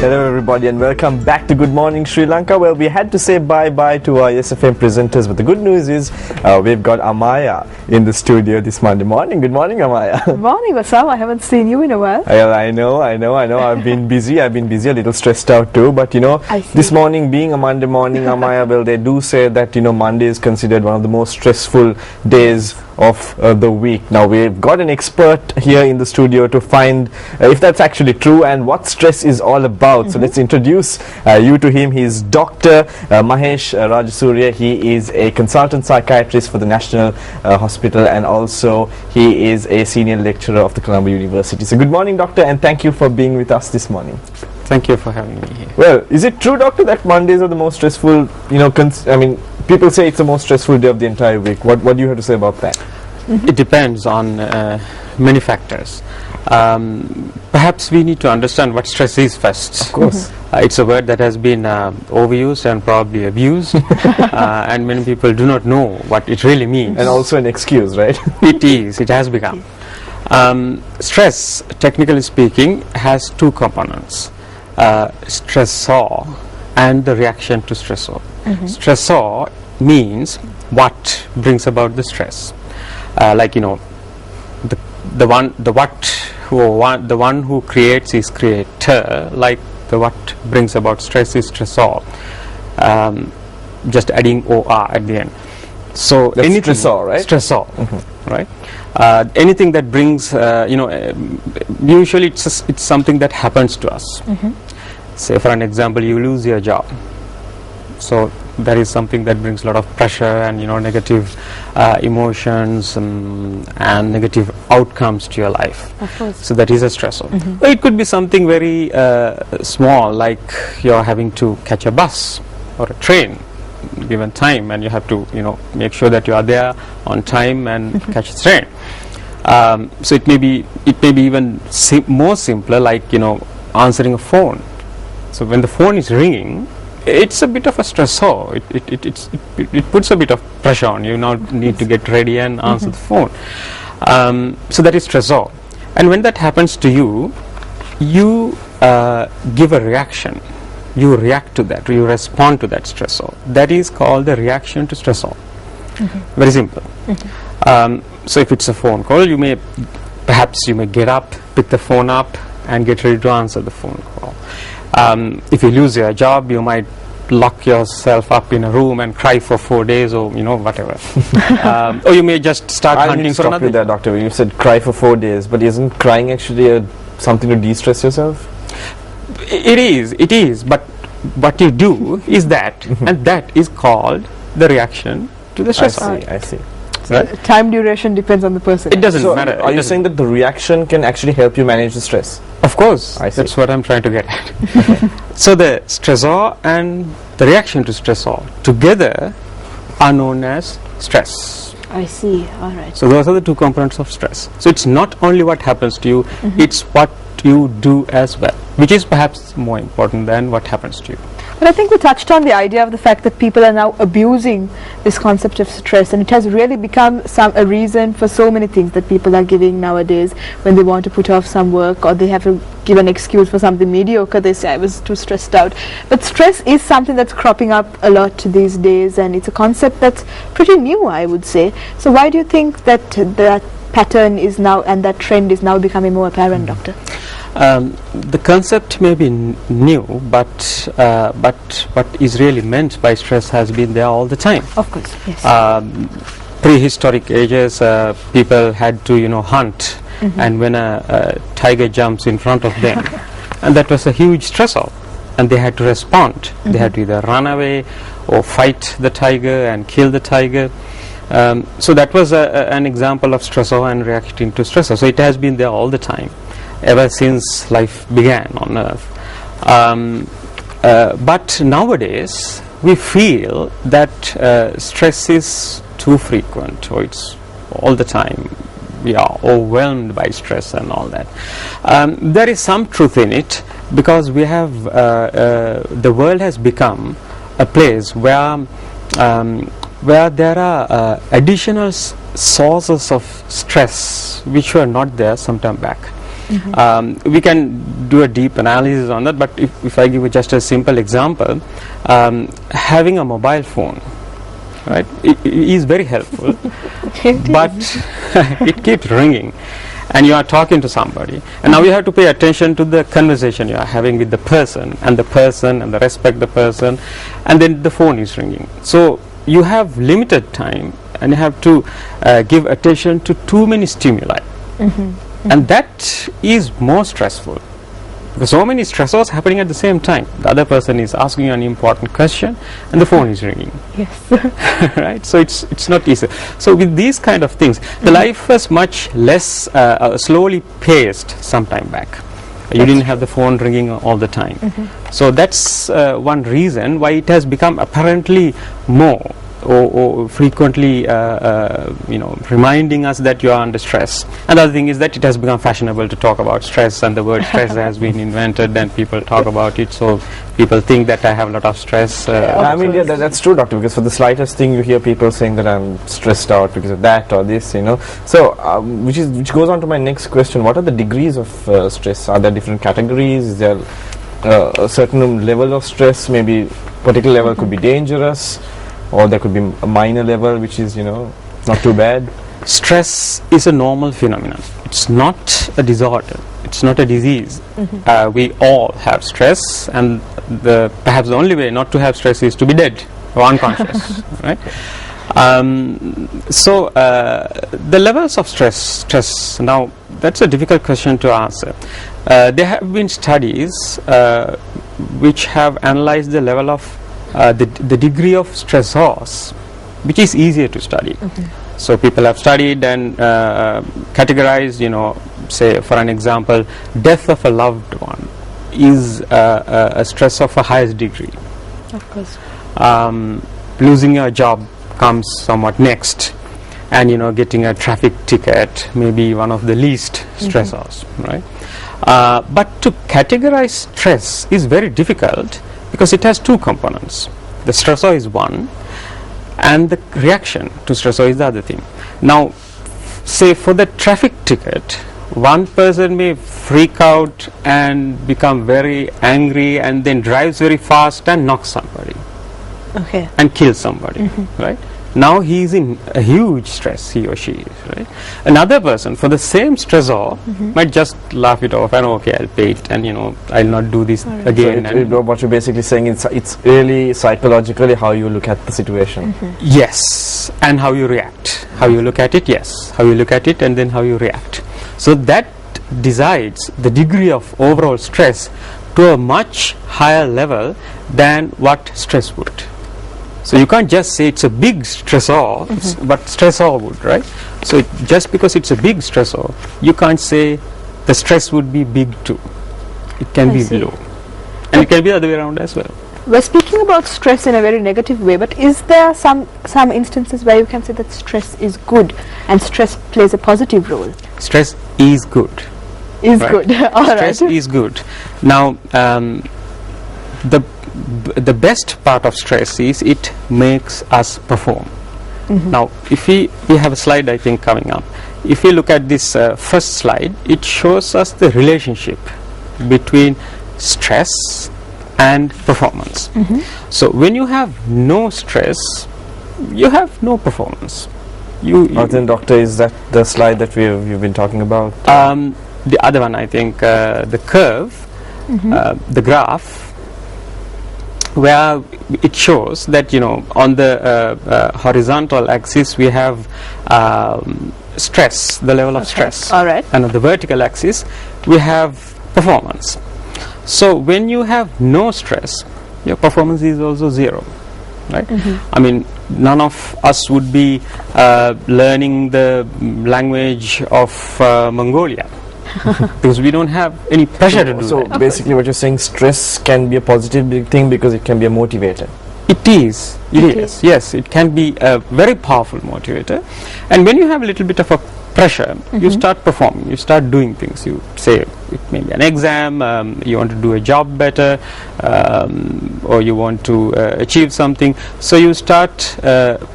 Hello everybody and welcome back to Good Morning Sri Lanka. Well, we had to say bye-bye to our SFM presenters, but the good news is we've got Amaya in the studio this Monday morning. Good morning, Amaya. Good morning, Vasam. I haven't seen you in a while. Well, I know. I've been busy, a little stressed out too, but this morning being a Monday morning, Amaya, well, they do say that, Monday is considered one of the most stressful days of the week. Now we've got an expert here in the studio to find if that's actually true and what stress is all about. So let's introduce you to him. He's Dr. Mahesh Rajasurya. He is a consultant psychiatrist for the National Hospital, and also he is a senior lecturer of the Colombo University. So good morning, doctor, and thank you for being with us this morning. Thank you for having me here. Well, is it true, doctor, that Mondays are the most stressful, people say it's the most stressful day of the entire week. What do you have to say about that? It depends on many factors. Perhaps we need to understand what stress is first. Of course. It's a word that has been overused and probably abused, and many people do not know what it really means. And also an excuse, right? It has become. Stress, technically speaking, has two components. Stressor and the reaction to stressor. Stressor means what brings about the stress. The one who creates is creator. Like the what brings about stress is stressor. Just adding or at the end. So that's anything, stressor, right? Stressor, right? Anything that brings, usually it's something that happens to us. Say, for an example, you lose your job. So that is something that brings a lot of pressure and negative emotions and negative outcomes to your life. Of course. So that is a stressor. Well, it could be something very small, like you're having to catch a bus or a train given time, and you have to make sure that you are there on time and catch the train. So it may be even more simpler, like answering a phone. So when the phone is ringing, it's a bit of a stressor. It puts a bit of pressure on you. Now need to get ready and answer the phone. So that is stressor. And when that happens to you, you give a reaction. You react to that. You respond to that stressor. That is called the reaction to stressor. Very simple. So if it's a phone call, you may get up, pick the phone up, and get ready to answer the phone call. If you lose your job, you might lock yourself up in a room and cry for 4 days, or whatever. Or you may just start hunting for another. There, doctor. You said cry for 4 days, but isn't crying actually something to de-stress yourself? It is. But what you do is that, and that is called the reaction to the stressor. I see. Right. Time duration depends on the person. It doesn't matter. Are you saying that the reaction can actually help you manage the stress? Of course. That's what I'm trying to get at. So the stressor and the reaction to stressor together are known as stress. I see. All right. So those are the two components of stress. So it's not only what happens to you, it's what you do as well, which is perhaps more important than what happens to you. But I think we touched on the idea of the fact that people are now abusing this concept of stress, and it has really become a reason for so many things that people are giving nowadays when they want to put off some work, or they have to give an excuse for something mediocre. They say, I was too stressed out. But stress is something that's cropping up a lot these days, and it's a concept that's pretty new, I would say. So why do you think that that pattern is now, and that trend is now becoming more apparent, doctor? The concept may be new, but what is really meant by stress has been there all the time. Of course, yes. Prehistoric ages, people had to hunt, and when a tiger jumps in front of them, and that was a huge stressor, and they had to respond. They had to either run away or fight the tiger and kill the tiger. So that was an example of stressor and reacting to stressor. So it has been there all the time, ever since life began on earth. But nowadays we feel that stress is too frequent, or it's all the time. We are overwhelmed by stress and all that. There is some truth in it, because we have the world has become a place where there are additional sources of stress which were not there some time back. We can do a deep analysis on that, but if I give you just a simple example, having a mobile phone, right, it is very helpful, but it keeps ringing and you are talking to somebody, and now you have to pay attention to the conversation you are having with the person and the respect the person, and then the phone is ringing. So you have limited time and you have to give attention to too many stimuli, and that is more stressful because so many stressors happening at the same time. The other person is asking an important question and the phone is ringing. Yes. Right, so it's not easy. So with these kind of things, the life was much less slowly paced some time back. You didn't have the phone ringing all the time. So that's one reason why it has become apparently more or frequently reminding us that you are under stress. Another thing is that it has become fashionable to talk about stress, and the word stress has been invented and people talk about it, so people think that I have a lot of stress. I mean, yeah, that's true, doctor, because for the slightest thing you hear people saying that I'm stressed out because of that or this, so which goes on to my next question. What are the degrees of stress? Are there different categories? Is there a certain level of stress? Maybe particular level could be dangerous, or there could be a minor level which is not too bad. Stress is a normal phenomenon. It's not a disorder. It's not a disease. We all have stress, and perhaps the only way not to have stress is to be dead or unconscious. Right? So the levels of stress. Now that's a difficult question to answer. There have been studies which have analyzed the level of the degree of stressors, which is easier to study. So people have studied and categorized, say for an example, death of a loved one is a stress of a highest degree. Of course. Losing a job comes somewhat next, and getting a traffic ticket may be one of the least stressors, right? But to categorize stress is very difficult because it has two components. The stressor is one, and the reaction to stressor is the other thing. Now, say for the traffic ticket, one person may freak out and become very angry and then drives very fast and knocks somebody and kills somebody, right? Now he is in a huge stress, he or she is, right? Another person for the same stressor might just laugh it off and okay, I'll pay it, and I'll not do this again. So what you're basically saying is it's really psychologically how you look at the situation. Yes, and how you react. How you look at it, yes. How you look at it and then how you react. So that decides the degree of overall stress to a much higher level than what stress would. So you can't just say it's a big stressor, but stressor would, right? So just because it's a big stressor, you can't say the stress would be big too. It can be low. And it can be the other way around as well. We're speaking about stress in a very negative way, but is there some instances where you can say that stress is good and stress plays a positive role? Stress is good. Good. All stress is good. Now, the best part of stress is it makes us perform. Now, if we have a slide, I think, coming up. If we look at this first slide, it shows us the relationship between stress and performance. So when you have no stress, you have no performance. Then, doctor, is that the slide that you've been talking about? The other one, I think, the curve, the graph, where it shows that on the horizontal axis we have stress, the level of stress, and on the vertical axis we have performance. So when you have no stress, your performance is also zero, right? I mean, none of us would be learning the language of Mongolia because we don't have any pressure to do that. So basically what you're saying, stress can be a positive big thing because it can be a motivator. It is. Yes, it can be a very powerful motivator. And when you have a little bit of a pressure, you start performing, you start doing things. You say it may be an exam, you want to do a job better, or you want to achieve something. So you start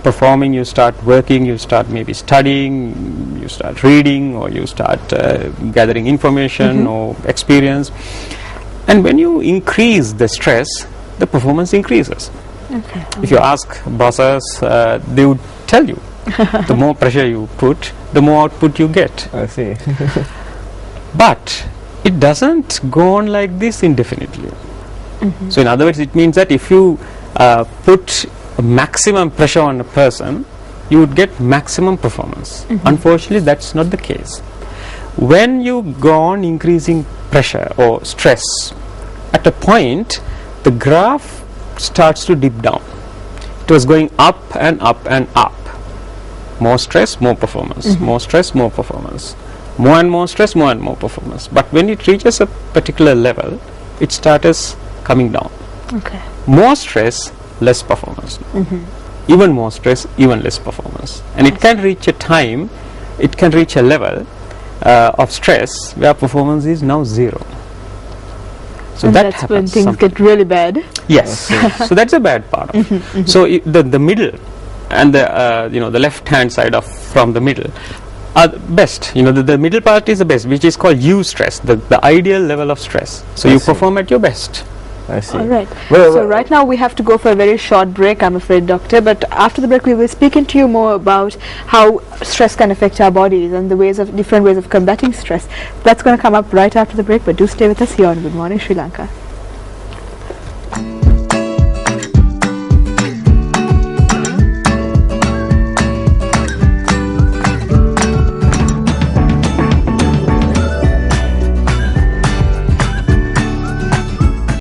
performing, you start working, you start maybe studying, you start reading, or you start gathering information or experience. And when you increase the stress, the performance increases. Okay. If you ask bosses, they would tell you, the more pressure you put, the more output you get. I see. But it doesn't go on like this indefinitely. So in other words, it means that if you put maximum pressure on a person, you would get maximum performance. Unfortunately, that's not the case. When you go on increasing pressure or stress, at a point, the graph starts to dip down. It was going up and up and up. More stress, more performance. More stress, more performance. More and more stress, more and more performance. But when it reaches a particular level, it starts coming down. Okay. More stress, less performance. Even more stress, even less performance. And it can reach a time, it can reach a level of stress where performance is now 0. So and that that's happens when things something. get really bad. Yes. So that's a bad part of it. So the middle and the the left hand side of from the middle are the best. The middle part is the best, which is called eustress, the ideal level of stress. So I you see. perform at your best. I see. All right. Well, So right now we have to go for a very short break, I'm afraid, doctor. But after the break, we will speak to you more about how stress can affect our bodies and the different ways of combating stress. That's going to come up right after the break. But do stay with us here on Good Morning Sri Lanka.